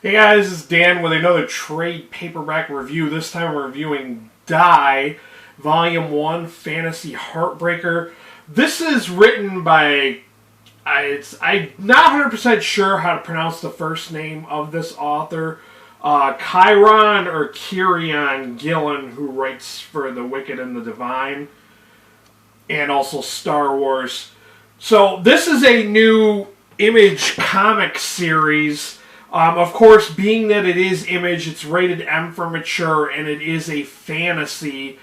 Hey guys, this is Dan with another trade paperback review. This time I'm reviewing Die, Volume 1, Fantasy Heartbreaker. This is written by, I'm not 100% sure how to pronounce the first name of this author. Chiron or Kieran Gillen, who writes for The Wicked and the Divine, and also Star Wars. So this is a new Image comic series. Of course, being that it is Image, it's rated M for mature, and it is a fantasy.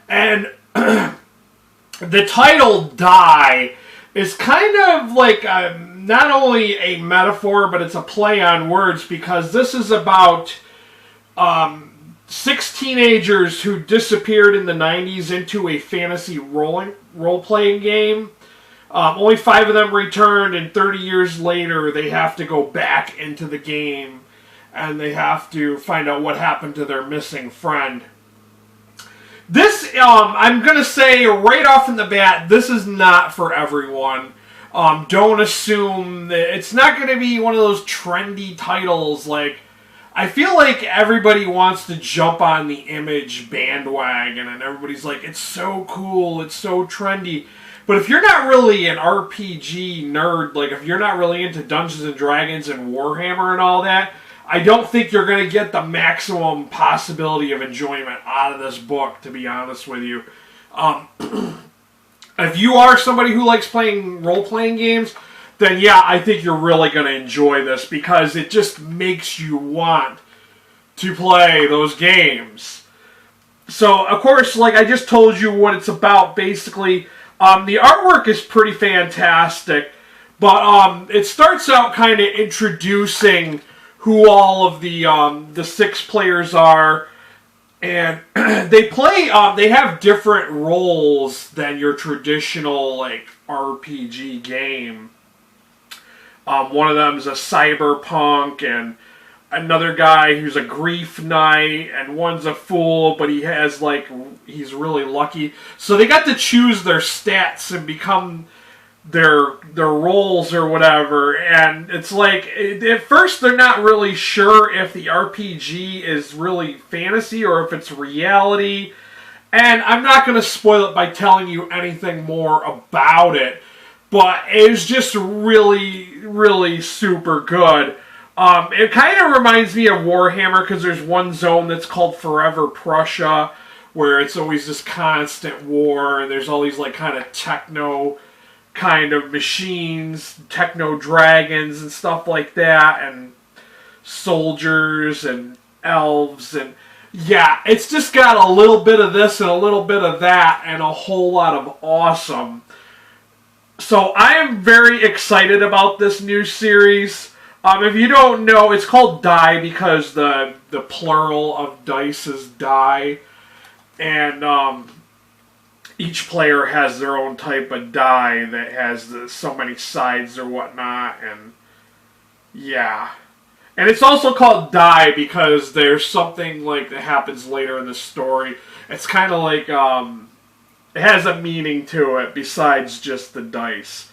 And the title, Die, is kind of like not only a metaphor, but it's a play on words, because this is about 6 teenagers who disappeared in the 90s into a fantasy role-playing game. Only 5 of them returned, and 30 years later, they have to go back into the game, and they have to find out what happened to their missing friend. This, I'm going to say right off in the bat, this is not for everyone. Don't assume that it's not going to be one of those trendy titles. Like, I feel like everybody wants to jump on the Image bandwagon, and everybody's like, it's so cool, it's so trendy. But if you're not really an RPG nerd, like if you're not really into Dungeons and Dragons and Warhammer and all that, I don't think you're going to get the maximum possibility of enjoyment out of this book, to be honest with you. If you are somebody who likes playing role-playing games, then yeah, I think you're really going to enjoy this, because it just makes you want to play those games. So, of course, like I just told you what it's about, basically. The artwork is pretty fantastic, but it starts out kind of introducing who all of the 6 players are, and they play. They have different roles than your traditional like RPG game. One of them is a cyberpunk, and another guy who's a grief knight, and one's a fool, but he's really lucky. So they got to choose their stats and become their roles or whatever. And it's like, at first they're not really sure if the RPG is really fantasy or if it's reality. And I'm not going to spoil it by telling you anything more about it, but it's just really, really super good. It kind of reminds me of Warhammer, because there's one zone that's called Forever Prussia, where it's always this constant war, and there's all these like kind of techno kind of machines, techno dragons and stuff like that, and soldiers and elves, and yeah, it's just got a little bit of this and a little bit of that and a whole lot of awesome. So I am very excited about this new series. If you don't know, it's called Die because the plural of dice is die. And each player has their own type of die that has so many sides or whatnot. And yeah. And it's also called Die because there's something like that happens later in the story. It's kind of like, it has a meaning to it besides just the dice.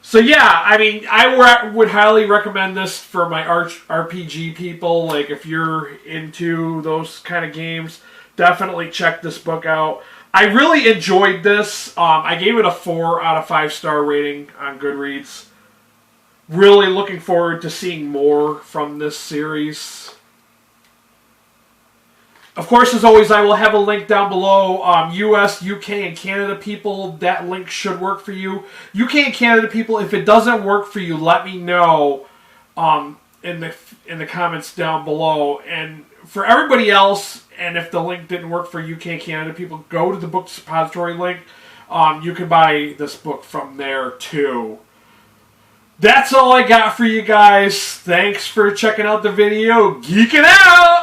So yeah, I mean, I would highly recommend this for my RPG people. Like, if you're into those kind of games, definitely check this book out. I really enjoyed this. I gave it a 4 out of 5 star rating on Goodreads. Really looking forward to seeing more from this series. Of course, as always, I will have a link down below. US, UK, and Canada people, that link should work for you. UK and Canada people, if it doesn't work for you, let me know in the comments down below. And for everybody else, and if the link didn't work for UK and Canada people, go to the Book Depository link. You can buy this book from there too. That's all I got for you guys. Thanks for checking out the video. Geeking out!